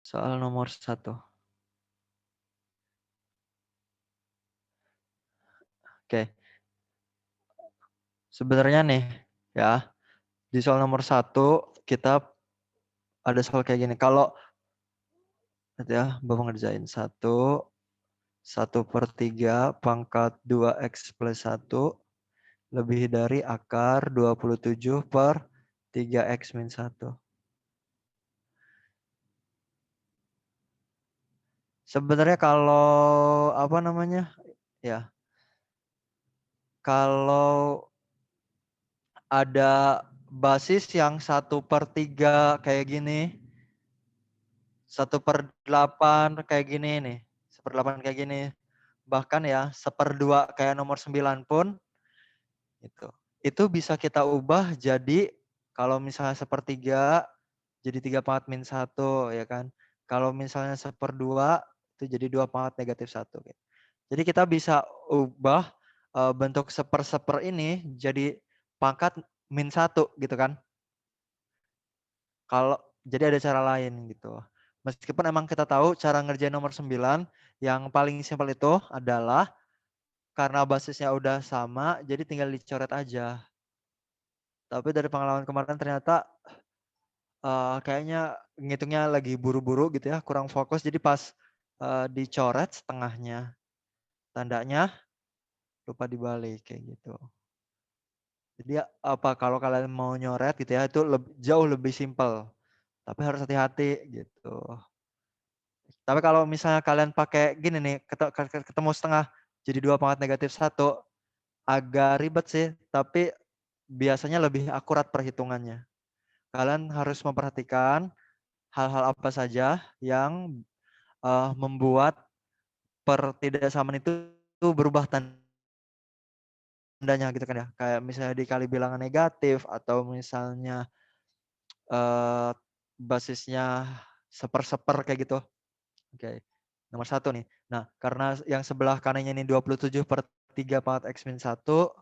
Soal nomor 1. Oke. Sebenarnya nih ya, di soal nomor 1 kita ada soal kayak gini. Kalau ya, Bapak ngerjain 1/3 pangkat 2x plus 1 lebih dari akar 27/3x min 1. Sebenarnya kalau apa namanya? Ya. Kalau ada basis yang 1/3 kayak gini. 1/8 kayak gini nih. 1/8 kayak gini. Bahkan ya 1/2 kayak nomor 9 pun gitu. Itu bisa kita ubah jadi kalau misalnya 1/3 jadi 3/-1 ya kan. Kalau misalnya 1/2 itu jadi 2/-1 gitu. Jadi kita bisa ubah bentuk 1/1 ini jadi pangkat -1 gitu kan. Jadi ada cara lain gitu. Meskipun emang kita tahu cara ngerjain nomor 9 yang paling simpel itu adalah karena basisnya udah sama jadi tinggal dicoret aja. Tapi dari pengalaman kemarin ternyata kayaknya ngitungnya lagi buru-buru gitu ya, kurang fokus jadi pas dicoret setengahnya, tandanya lupa dibalik kayak gitu. Jadi kalau kalian mau nyoret gitu ya itu jauh lebih simpel, tapi harus hati-hati gitu. Tapi kalau misalnya kalian pakai gini nih, ketemu setengah jadi 2/-1 agak ribet sih, tapi biasanya lebih akurat perhitungannya. Kalian harus memperhatikan hal-hal apa saja yang membuat pertidaksamaan itu berubah tandanya gitu kan ya. Kayak misalnya dikali bilangan negatif atau misalnya basisnya 1/1 kayak gitu. Oke. Nomor 1 nih. Nah, karena yang sebelah kanannya ini 27/3 pangkat X min 1.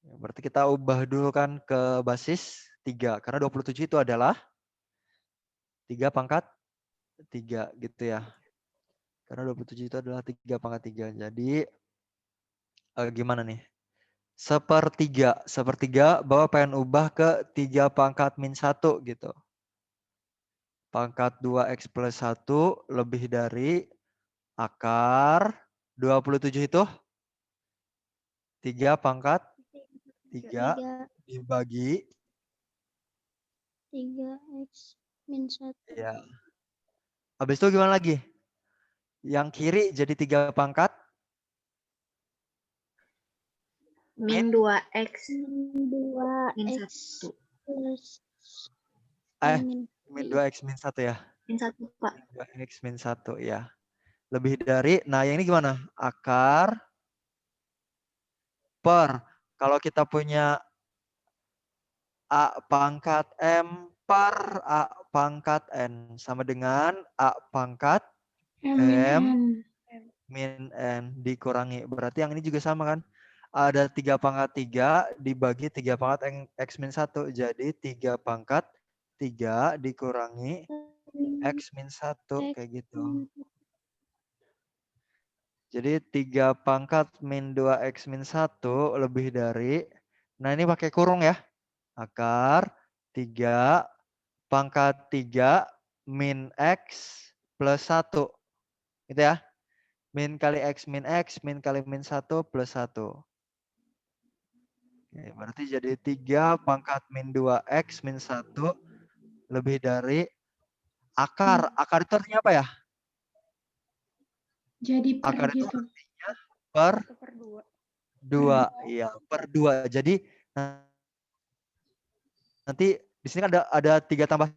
Berarti kita ubah dulu kan ke basis 3. Karena 27 itu adalah 3/3 gitu ya. Karena 27 itu adalah 3/3. Jadi gimana nih? 1/3 Bapak pengen ubah ke 3/-1 gitu. Pangkat 2x plus 1 lebih dari akar 27 itu 3/3 dibagi 3x min 1. ya. Habis itu gimana lagi? Yang kiri jadi 3/? Min 2x Min 2x plus min 2x min 1 ya. Min 1 Pak. Min 2x min 1 ya. Lebih dari, nah yang ini gimana? Akar per. Kalau kita punya A pangkat M per A pangkat N sama dengan A pangkat M min N dikurangi. Berarti yang ini juga sama kan? Ada 3/3 dibagi 3/X min 1. Jadi 3/3 dikurangi X min 1 kayak gitu. Jadi 3/min 1 lebih dari, nah ini pakai kurung ya. Akar 3/3 min X plus 1. Gitu ya. Min kali X min X, min kali min 1 plus 1. Oke, berarti jadi 3/min 2X min 1 lebih dari akar. Akar itu artinya apa ya? Jadi per Akar itu gitu. artinya per 2. Per Iya, per 2. Jadi nanti di sini kan ada 3 tambah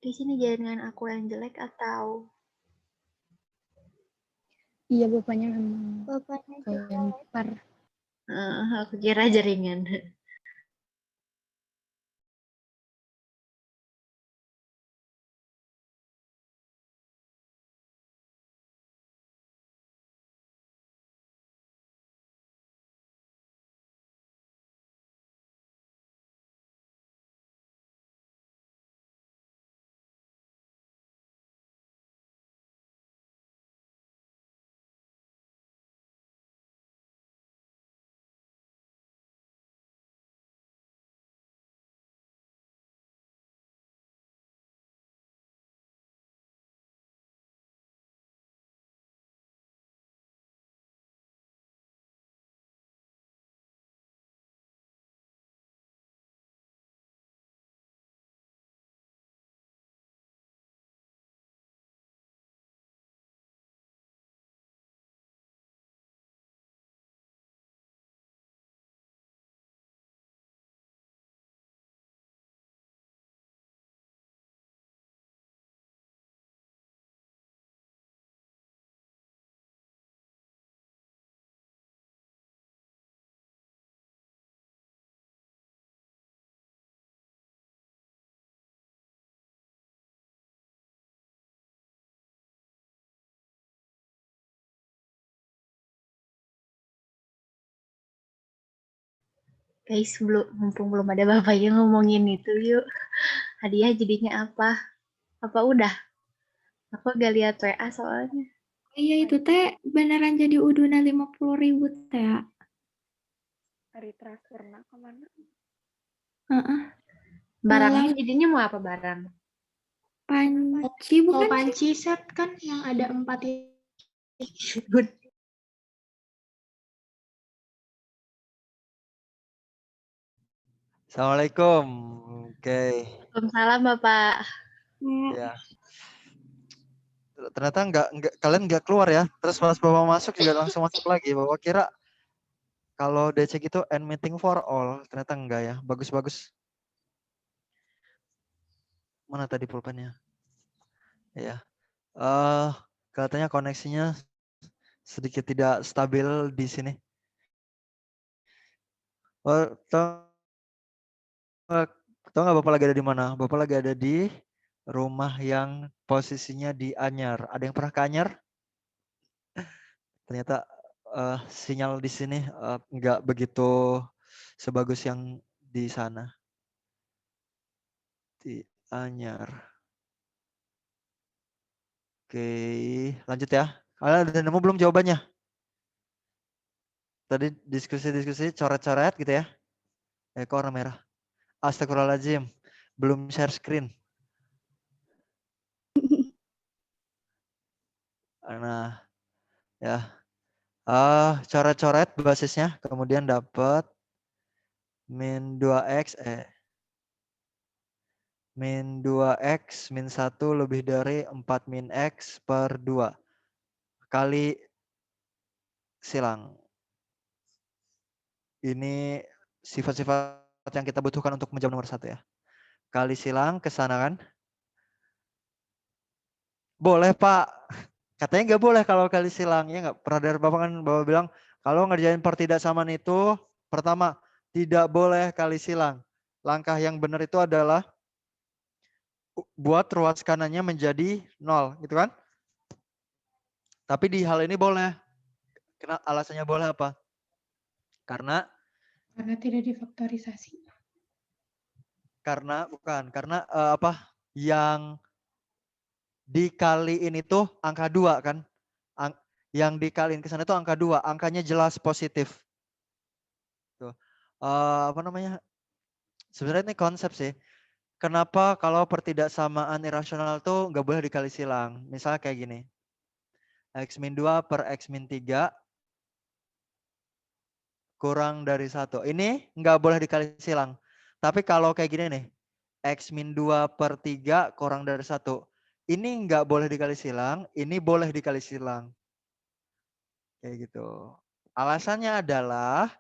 Di sini jangan aku yang jelek atau Iya, bapaknya memang bapaknya kelempar. aku kira jaringan. Guys, mumpung belum ada bapaknya ngomongin itu yuk. Hadiah jadinya apa? Apa udah? Aku gak lihat WA soalnya. Iya itu teh beneran jadi uduna 50.000 teh. Hari transferna kemana? Heeh. Barangnya Langsung jadinya mau apa barang? panci Oh, bukan sih? panci set kan yang ada 4 itu. Assalamualaikum. Oke. Waalaikumsalam Bapak. Ya. Ternyata kalian nggak keluar ya. Terus pas Bapak masuk juga langsung masuk lagi. Bapak kira kalau DC itu end meeting for all. Ternyata enggak ya. Bagus-bagus. Mana tadi pulpennya? Ya. Katanya koneksinya sedikit tidak stabil di sini. Oh, tahu nggak Bapak lagi ada di mana? Bapak lagi ada di rumah yang posisinya di Anyar. Ada yang pernah ke Anyar? Ternyata sinyal di sini nggak begitu sebagus yang di sana. Di Anyar. Oke, lanjut ya. Kalian udah nemu belum jawabannya? Tadi diskusi-diskusi, coret-coret gitu ya. Kok warna merah? Astagfirullahaladzim. Belum share screen. Nah, ya. Coret-coret basisnya. Kemudian dapat min 2x, min 2x min 1 lebih dari 4 min x per 2. Kali silang. Ini sifat-sifat yang kita butuhkan untuk menjawab nomor 1 ya. Kali silang ke sana kan. Boleh Pak. Katanya nggak boleh kalau kali silang. Ya nggak? Pernah dari Bapak kan Bapak bilang kalau ngerjain pertidaksamaan itu pertama tidak boleh kali silang. Langkah yang benar itu adalah buat ruas kanannya menjadi 0 gitu kan. Tapi di hal ini boleh. Kenapa alasannya boleh apa? Karena Tidak difaktorisasi. karena yang dikaliin itu angka 2 kan. Yang dikaliin ke sana itu angka 2, angkanya jelas positif. Tuh. Sebenarnya ini konsep sih. Kenapa kalau pertidaksamaan irasional tuh nggak boleh dikali silang? Misalnya kayak gini. X min 2 per X min 3 kurang dari 1. Ini nggak boleh dikali silang. Tapi kalau kayak gini nih. X min 2 per 3 kurang dari 1. Ini nggak boleh dikali silang. Ini boleh dikali silang. Kayak gitu. Alasannya adalah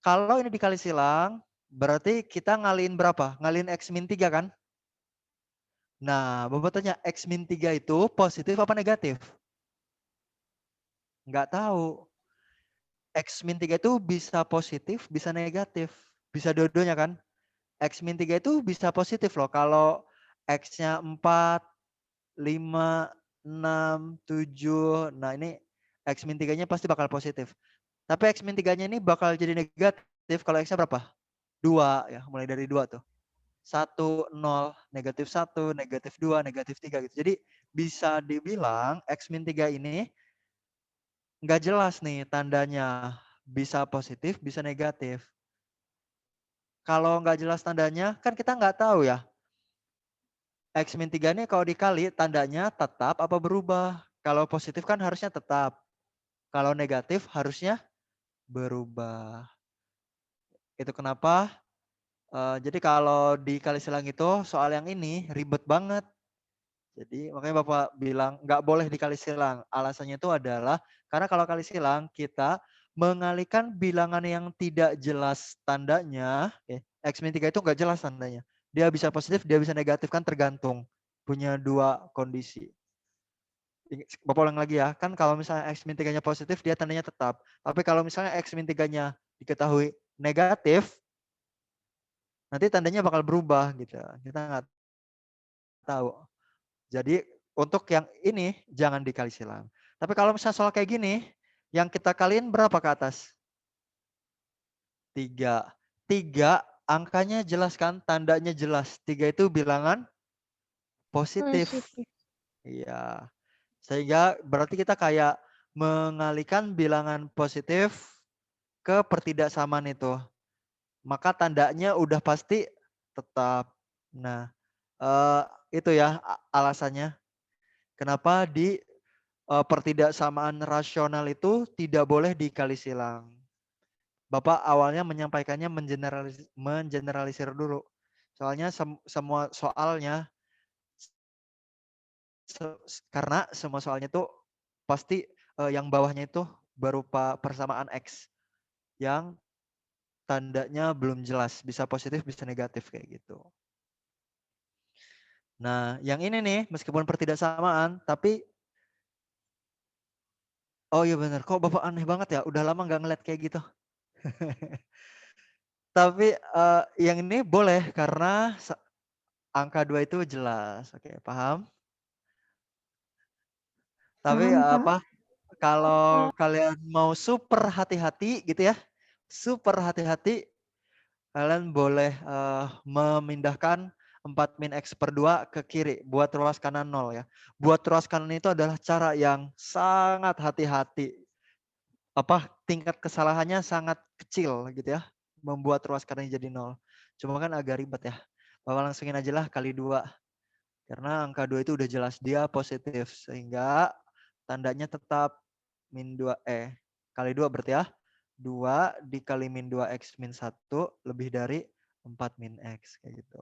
kalau ini dikali silang berarti kita ngaliin berapa? Ngaliin X min 3 kan? Nah, Bapak tanya X min 3 itu positif apa negatif? Nggak tahu. X min 3 itu bisa positif, bisa negatif. Bisa dua-duanya kan? X min 3 itu bisa positif loh. Kalau X-nya 4, 5, 6, 7. Nah ini X min 3-nya pasti bakal positif. Tapi X min 3-nya ini bakal jadi negatif kalau X-nya berapa? 2 ya, mulai dari 2 tuh. 1, 0, negatif 1, negatif 2, negatif 3 gitu. Jadi bisa dibilang X min 3 ini nggak jelas nih tandanya. Bisa positif, bisa negatif. Kalau nggak jelas tandanya, kan kita nggak tahu ya. X min 3 ini kalau dikali tandanya tetap apa berubah. Kalau positif kan harusnya tetap. Kalau negatif harusnya berubah. Itu kenapa. Jadi kalau dikali silang itu soal yang ini ribet banget. Jadi makanya Bapak bilang nggak boleh dikali silang. Alasannya itu adalah karena kalau kali silang kita mengalihkan bilangan yang tidak jelas tandanya. X min 3 itu nggak jelas tandanya. Dia bisa positif, dia bisa negatif kan tergantung. Punya dua kondisi. Bapak ulang lagi ya. Kan kalau misalnya X min 3-nya positif dia tandanya tetap. Tapi kalau misalnya X min 3-nya diketahui negatif, nanti tandanya bakal berubah gitu. Kita nggak tahu. Jadi untuk yang ini jangan dikali silang. Tapi kalau misalnya soal kayak gini, yang kita kaliin berapa ke atas? 3. 3 angkanya jelas kan, tandanya jelas. 3 itu bilangan positif. Iya. Sehingga berarti kita kayak mengalihkan bilangan positif ke pertidaksamaan itu. Maka tandanya udah pasti tetap. Nah, itu ya alasannya. Kenapa di pertidaksamaan rasional itu tidak boleh dikali silang. Bapak awalnya menyampaikannya mengeneralisir dulu. Soalnya semua soalnya karena semua soalnya itu pasti yang bawahnya itu berupa persamaan X yang tandanya belum jelas, bisa positif bisa negatif kayak gitu. Nah, yang ini nih meskipun pertidaksamaan tapi oh iya benar, kok Bapak aneh banget ya, udah lama nggak ngeliat kayak gitu. Tapi yang ini boleh karena angka 2 itu jelas. Oke, paham? Tapi Paham, Pak. kalau kalian mau super hati-hati gitu ya, super hati-hati, kalian boleh memindahkan 4 min X per 2 ke kiri buat ruas kanan 0 ya. Buat ruas kanan itu adalah cara yang sangat hati-hati. Tingkat kesalahannya sangat kecil gitu ya. Membuat ruas kanan jadi 0. Cuma kan agak ribet ya. Bapak langsungin aja lah kali 2. Karena angka 2 itu udah jelas dia positif. Sehingga tandanya tetap min 2 kali 2 berarti ya. 2 dikali min 2x min 1 lebih dari 4 min x. Kayak gitu.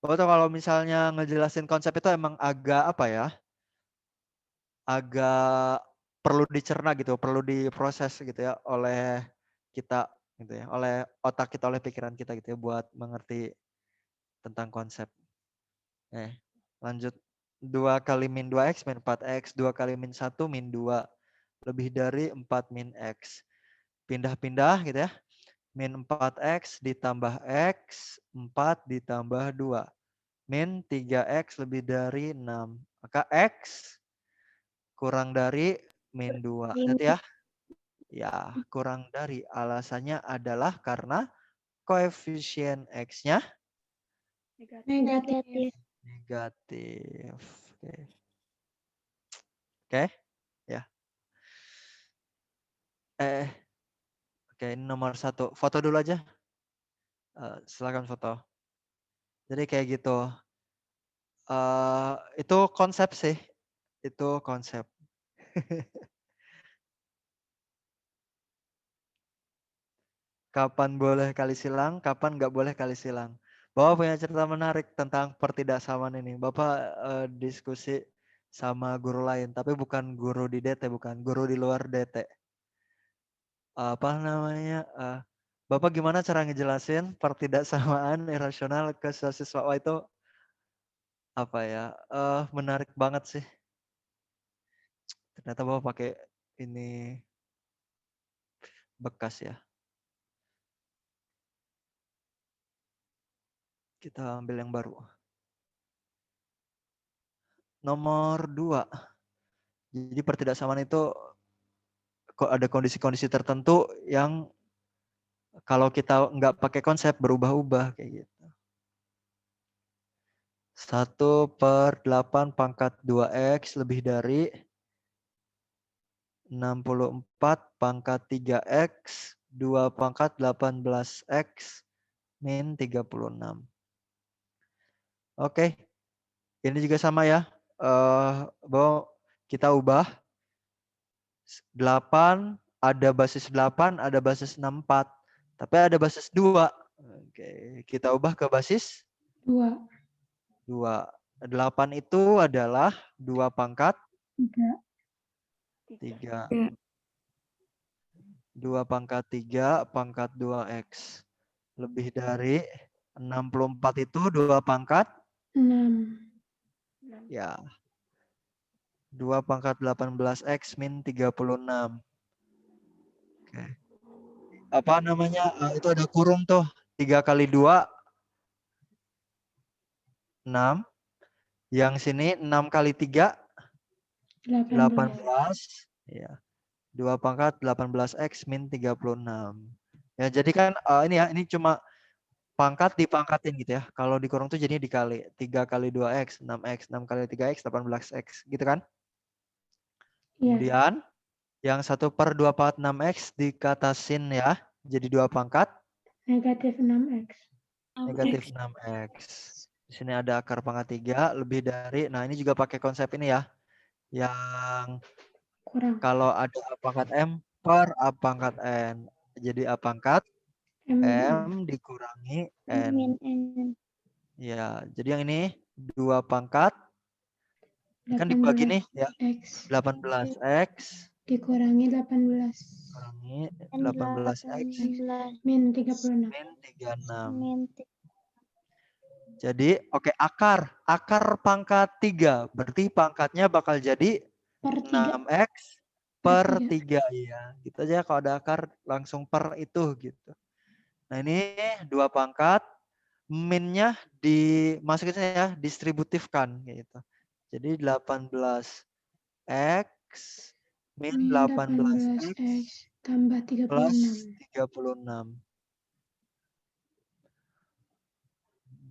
Bapak tahu kalau misalnya ngejelasin konsep itu emang agak apa ya. Agak perlu dicerna gitu. Perlu diproses gitu ya oleh kita gitu ya. Oleh otak kita, oleh pikiran kita gitu ya. Buat mengerti tentang konsep. Lanjut. 2 kali min 2x min 4x. 2 kali min 1 min 2. Lebih dari 4 min x. Pindah-pindah gitu ya. Min 4x ditambah x. 4 ditambah 2. Min 3x lebih dari 6. Maka x kurang dari min 2. Nanti ya. Ya, kurang dari. Alasannya adalah karena koefisien x-nya Negatif. negatif. Oke. Ya. Oke, ini nomor 1. Foto dulu aja. Silakan foto. Jadi kayak gitu. Itu konsep sih. Itu konsep. Kapan boleh kali silang, kapan nggak boleh kali silang. Bapak punya cerita menarik tentang pertidaksamaan ini. Bapak diskusi sama guru lain, tapi bukan guru di DT, bukan guru di luar DT. Apa namanya? Bapak gimana cara ngejelasin pertidaksamaan irasional ke siswa itu Apa ya? Menarik banget sih. Ternyata Bapak pakai ini bekas ya. Kita ambil yang baru. Nomor 2. Jadi pertidaksamaan itu kok ada kondisi-kondisi tertentu yang kalau kita nggak pakai konsep berubah-ubah kayak gitu. 1/8 pangkat 2x lebih dari 64 pangkat 3x 2 pangkat 18x min 36. Oke, ini juga sama ya. Bahwa kita ubah 8, ada basis 8, ada basis 64. Tapi ada basis 2. Oke, kita ubah ke basis 2. 2. 8 itu adalah 2 pangkat 3. 2 pangkat 3 pangkat 2x. Lebih dari 64 itu 2 pangkat 6. ya 2 pangkat 18x min 36. Oke. Apa namanya? Itu ada kurung tuh. 3 kali 2 6. Yang sini 6 kali 3 18. Ya. 2 pangkat 18x min 36. Ya, jadi kan ini ya, ini cuma pangkat dipangkatin gitu ya. Kalau dikurung tuh jadinya dikali. 3 kali 2x, 6x, 6 kali 3x, 18x. Gitu kan? Iya. Kemudian yang 1/2 pangkat 6x dikatasin ya. Jadi 2 pangkat Negatif 6x. negatif 6x. Di sini ada akar pangkat 3 lebih dari, nah ini juga pakai konsep ini ya. Yang Kurang. kalau ada A pangkat M per A pangkat N. Jadi A pangkat M dikurangi N. Ya, jadi yang ini 2 pangkat. Kan dibagi nih ya. 18x dikurangi 18. kurangi 18x Min 36. min 36. Jadi oke, akar pangkat 3. Berarti pangkatnya bakal jadi Per 3. 6x per 3 ya. Gitu aja kalau ada akar langsung per itu gitu. Nah, ini 2 pangkat minnya dimasukin ya, distributifkan gitu. Jadi 18x min 18x tambah 36. plus 36.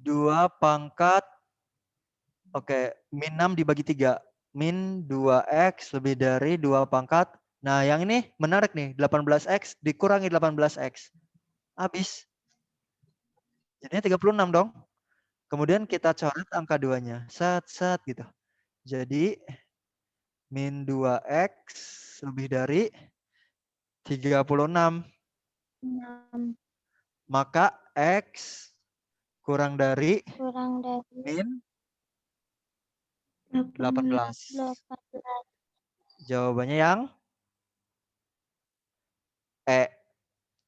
2 pangkat oke, min 6 dibagi 3. Min 2x lebih dari 2 pangkat. Nah, yang ini menarik nih. 18x dikurangi 18x. Habis. Jadinya 36 dong. Kemudian kita coret angka 2-nya. Set gitu. Jadi min 2x lebih dari 36. Maka x kurang dari min 18. Jawabannya yang E.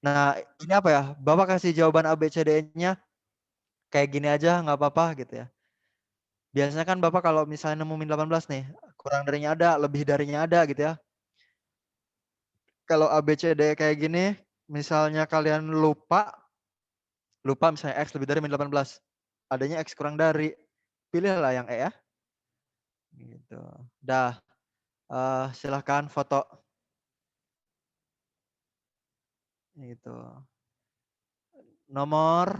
Nah, ini apa ya? Bapak kasih jawaban A, B, C, D-nya kayak gini aja nggak apa-apa gitu ya. Biasanya kan Bapak kalau misalnya nemu min 18 nih, kurang darinya ada, lebih darinya ada gitu ya. Kalau A, B, C, D kayak gini, misalnya kalian lupa misalnya X lebih dari min 18. Adanya X kurang dari. Pilihlah yang E ya. Gitu. Dah. Silahkan foto. Gitu. Nomor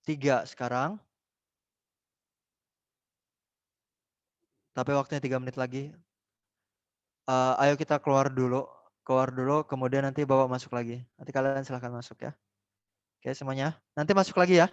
3 sekarang. Tapi waktunya 3 menit lagi. Ayo kita keluar dulu, kemudian nanti bawa masuk lagi. Nanti kalian silahkan masuk ya. Oke semuanya, nanti masuk lagi ya.